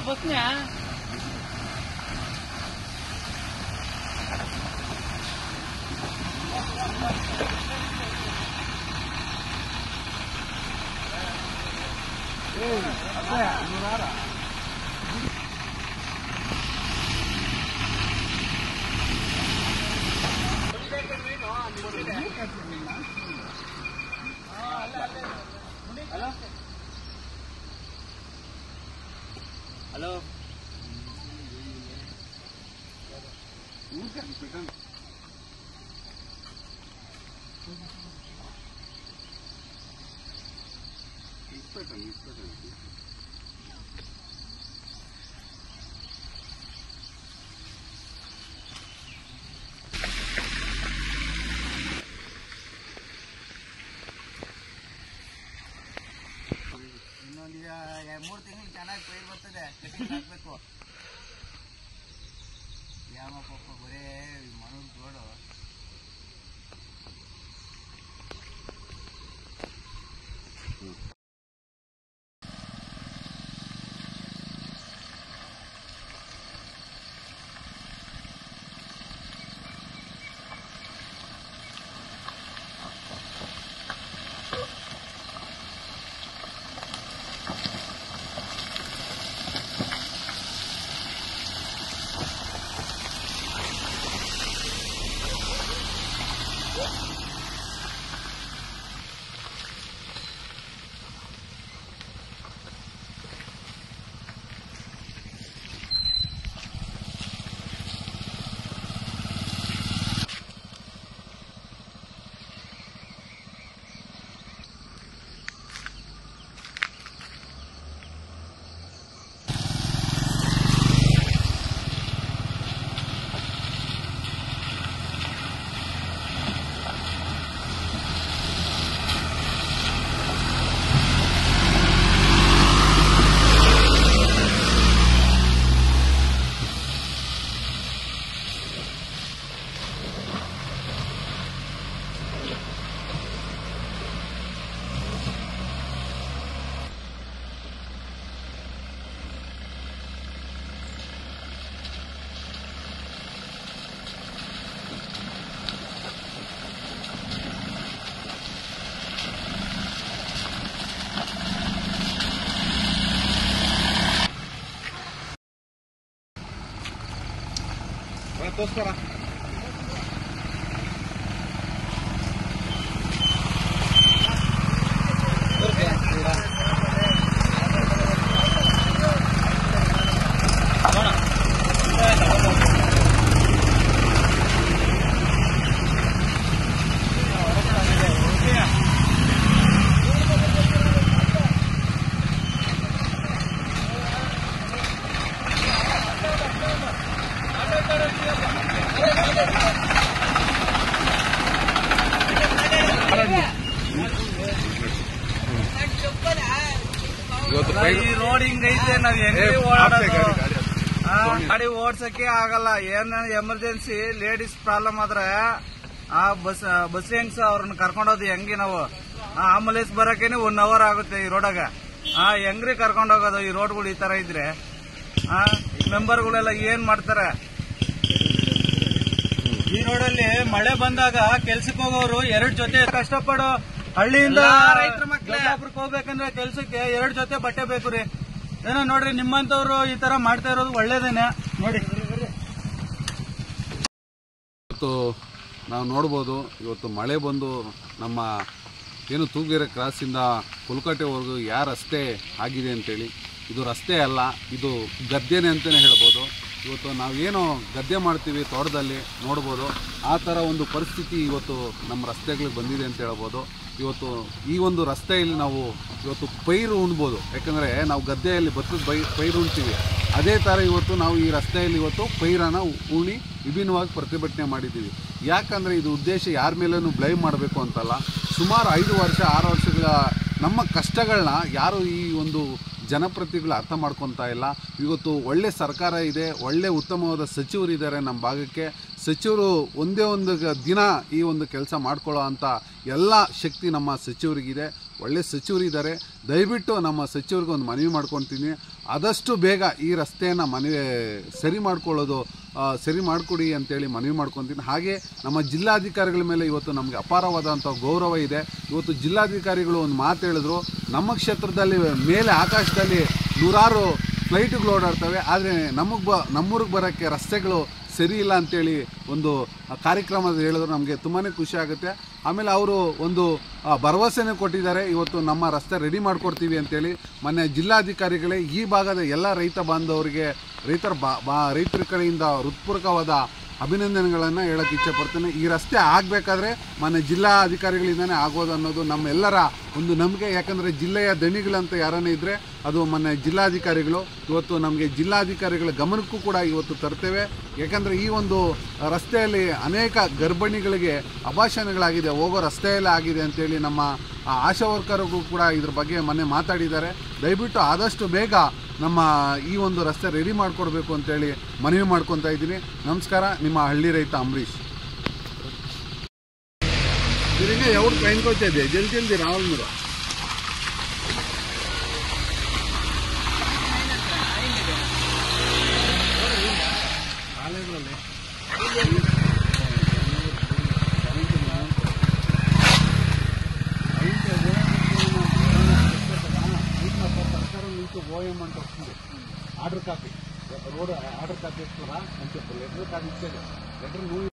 बसने हेलो ಮೂರು ತಿಂಗಳು ಚೆನ್ನಾಗಿ ಪೈರು ಬರ್ತದೆ ಕಟಿಂಗ್ ಹಾಕ್ಬೇಕು ಯಾವ ಪಪ್ಪ ಬರೇ ಮನೂರ್ ಗೋಡು ತೋರಿಸ್ತಾರ ಈ ರೋಡ್ ಹಿಂಗೈತೆ ನಾವ್ ಹೆಂಗೆ ಓಡಾಡೋದು ಗಾಡಿ ಓಡ್ಸಕ್ಕೆ ಆಗಲ್ಲ. ಏನ ಎಮರ್ಜೆನ್ಸಿ ಲೇಡೀಸ್ ಪ್ರಾಬ್ಲಮ್ ಆದ್ರೆ ಆ ಬಸ್ ಹೆಂಗ್ಸ ಅವ್ರನ್ನ ಕರ್ಕೊಂಡೋದು ಹೆಂಗೆ ನಾವು ಆಂಬುಲೆನ್ಸ್ ಬರಕೇನೆ 1 hour ಆಗುತ್ತೆ ಈ ರೋಡಾಗ. ಹೆಂಗ್ರಿ ಕರ್ಕೊಂಡ್ ಹೋಗೋದು ಈ ರೋಡ್ಗಳು ಈ ತರ ಇದ್ರೆ? ಮೆಂಬರ್ಗಳೆಲ್ಲ ಏನ್ ಮಾಡ್ತಾರೆ? ಈ ರೋಡಲ್ಲಿ ಮಳೆ ಬಂದಾಗ ಕೆಲ್ಸಕ್ಕೆ ಹೋಗೋರು 2 ಜೊತೆ ಕಷ್ಟಪಡೋ ಹಳ್ಳಿಯಿಂದ ರೈತರ ಮಕ್ಕಳಾಪುರಕ್ಕೆ ಹೋಗ್ಬೇಕಂದ್ರೆ ಕೆಲ್ಸಕ್ಕೆ 2 ಜೊತೆ ಬಟ್ಟೆ ಬೇಕು ರೀ. ಏನೋ ನೋಡ್ರಿ ನಿಮ್ಮಂತವ್ರು ಈ ತರ ಮಾಡ್ತಾ ಇರೋದು ಒಳ್ಳೇದೇನೆ ನೋಡಿ. ಇವತ್ತು ನಾವು ನೋಡ್ಬೋದು, ಇವತ್ತು ಮಳೆ ಬಂದು ನಮ್ಮ ಏನು ತೂಗೆರೆ ಕ್ರಾಸಿಂದ ಕುಲಕಟ್ಟೆವರೆಗೂ ಯಾವ ರಸ್ತೆ ಆಗಿದೆ ಅಂತೇಳಿ. ಇದು ರಸ್ತೆ ಅಲ್ಲ, ಇದು ಗದ್ದೆನೆ ಅಂತಲೇ ಹೇಳ್ಬೋದು. ಇವತ್ತು ನಾವೇನು ಗದ್ದೆ ಮಾಡ್ತೀವಿ ತೋಟದಲ್ಲಿ ನೋಡ್ಬೋದು, ಆ ಥರ ಒಂದು ಪರಿಸ್ಥಿತಿ ಇವತ್ತು ನಮ್ಮ ರಸ್ತೆಗಳಿಗೆ ಬಂದಿದೆ ಅಂತ ಹೇಳ್ಬೋದು. ಇವತ್ತು ಈ ಒಂದು ರಸ್ತೆಯಲ್ಲಿ ನಾವು ಇವತ್ತು ಪೈರು ಉಣ್ಬೋದು, ಯಾಕಂದರೆ ನಾವು ಗದ್ದೆಯಲ್ಲಿ ಭತ್ತದ ಪೈರು ಉಣ್ತೀವಿ. ಅದೇ ಥರ ಇವತ್ತು ನಾವು ಈ ರಸ್ತೆಯಲ್ಲಿ ಇವತ್ತು ಪೈರನ್ನು ಉಣಿ ವಿಭಿನ್ನವಾಗಿ ಪ್ರತಿಭಟನೆ ಮಾಡಿದ್ದೀವಿ. ಯಾಕಂದರೆ ಇದು ಉದ್ದೇಶ ಯಾರ ಮೇಲೂ ಬ್ಲೇಮ್ ಮಾಡಬೇಕು ಅಂತಲ್ಲ. ಸುಮಾರು 5 ವರ್ಷ 6 ವರ್ಷಗಳ ನಮ್ಮ ಕಷ್ಟಗಳನ್ನ ಯಾರು ಈ ಒಂದು ಜನಪ್ರತಿನಿಧಿಗಳು ಅರ್ಥ ಮಾಡ್ಕೊತಾ ಇಲ್ಲ. ಇವತ್ತು ಒಳ್ಳೆ ಸರ್ಕಾರ ಇದೆ, ಒಳ್ಳೆ ಉತ್ತಮವಾದ ಸಚಿವರಿದ್ದಾರೆ ನಮ್ಮ ಭಾಗಕ್ಕೆ. ಸಚಿವರು ಒಂದೇ ಒಂದು ದಿನ ಈ ಒಂದು ಕೆಲಸ ಮಾಡ್ಕೊಳ್ಳೋ ಅಂಥ ಎಲ್ಲ ಶಕ್ತಿ ನಮ್ಮ ಸಚಿವರಿಗಿದೆ. ಒಳ್ಳೆ ಸಚಿವರಿದ್ದಾರೆ. ದಯವಿಟ್ಟು ನಮ್ಮ ಸಚಿವರಿಗೆ ಒಂದು ಮನವಿ ಮಾಡ್ಕೊತೀನಿ, ಆದಷ್ಟು ಬೇಗ ಈ ರಸ್ತೆಯನ್ನು ಸರಿ ಮಾಡಿಕೊಡಿ ಅಂತೇಳಿ ಮನವಿ ಮಾಡ್ಕೊತೀನಿ. ಹಾಗೆ ನಮ್ಮ ಜಿಲ್ಲಾಧಿಕಾರಿಗಳ ಮೇಲೆ ಇವತ್ತು ನಮಗೆ ಅಪಾರವಾದಂಥ ಗೌರವ ಇದೆ. ಇವತ್ತು ಜಿಲ್ಲಾಧಿಕಾರಿಗಳು ಒಂದು ಮಾತು ಹೇಳಿದ್ರು, ನಮ್ಮ ಕ್ಷೇತ್ರದಲ್ಲಿ ಮೇಲೆ ಆಕಾಶದಲ್ಲಿ ನೂರಾರು ಫ್ಲೈಟ್ಗಳು ಓಡಾಡ್ತವೆ, ಆದರೆ ನಮ್ಮೂರಿಗೆ ಬರೋಕ್ಕೆ ರಸ್ತೆಗಳು ಸರಿ ಇಲ್ಲ ಅಂತೇಳಿ ಒಂದು ಕಾರ್ಯಕ್ರಮದ ಹೇಳಿದ್ರು. ನಮಗೆ ತುಂಬಾ ಖುಷಿ ಆಗುತ್ತೆ. ಆಮೇಲೆ ಅವರು ಒಂದು ಭರವಸೆನೇ ಕೊಟ್ಟಿದ್ದಾರೆ, ಇವತ್ತು ನಮ್ಮ ರಸ್ತೆ ರೆಡಿ ಮಾಡಿಕೊಡ್ತೀವಿ ಅಂತೇಳಿ. ಮೊನ್ನೆ ಜಿಲ್ಲಾಧಿಕಾರಿಗಳೇ ಈ ಭಾಗದ ಎಲ್ಲ ರೈತ ಬಾಂಧವರಿಗೆ ರೈತರ ಕಡೆಯಿಂದ ಹೃತ್ಪೂರ್ವಕವಾದ ಅಭಿನಂದನೆಗಳನ್ನು ಹೇಳೋಕ್ಕೆ ಇಚ್ಛೆಪಡ್ತೇನೆ. ಈ ರಸ್ತೆ ಆಗಬೇಕಾದ್ರೆ ಮೊನ್ನೆ ಜಿಲ್ಲಾಧಿಕಾರಿಗಳಿಂದನೇ ಆಗೋದು ಅನ್ನೋದು ನಮ್ಮೆಲ್ಲರ ಒಂದು ನಂಬಿಕೆ. ಯಾಕಂದರೆ ಜಿಲ್ಲೆಯ ದಣಿಗಳಂತ ಯಾರನ್ನೇ ಇದ್ದರೆ ಅದು ಮೊನ್ನೆ ಜಿಲ್ಲಾಧಿಕಾರಿಗಳು. ಇವತ್ತು ನಮಗೆ ಜಿಲ್ಲಾಧಿಕಾರಿಗಳ ಗಮನಕ್ಕೂ ಕೂಡ ಇವತ್ತು ತರ್ತೇವೆ. ಯಾಕಂದರೆ ಈ ಒಂದು ರಸ್ತೆಯಲ್ಲಿ ಅನೇಕ ಗರ್ಭಿಣಿಗಳಿಗೆ ಅಭಾಷಣಗಳಾಗಿದೆ, ಹೋಗೋ ರಸ್ತೆಯಲ್ಲೇ ಆಗಿದೆ ಅಂತೇಳಿ ನಮ್ಮ ಆಶಾ ವರ್ಕರ್ಗಳು ಕೂಡ ಇದ್ರ ಬಗ್ಗೆ ಮೊನ್ನೆ ಮಾತಾಡಿದ್ದಾರೆ. ದಯವಿಟ್ಟು ಆದಷ್ಟು ಬೇಗ ನಮ್ಮ ಈ ಒಂದು ರಸ್ತೆ ರೆಡಿ ಮಾಡಿಕೊಡ್ಬೇಕು ಅಂತೇಳಿ ಮನವಿ ಮಾಡ್ಕೊತಾ ಇದ್ದೀನಿ. ನಮಸ್ಕಾರ, ನಿಮ್ಮ ಹಳ್ಳಿ ರೈತ ಅಂಬರೀಶ್. ಇದರಿಂದ ಯಾವ್ದು ಟ್ರೈನ್ ಕೊಡ್ತಾ ಇದೆ ಜಲ್ದಿ ರಾಹುಲ್ ಮೀರ ఓఎం అంటే వస్తుంది. Order copy road order copy ఇస్తారా అని చెప్పి లెటర్ కాపీ ఇచ్చేది. లెటర్ నువ్వు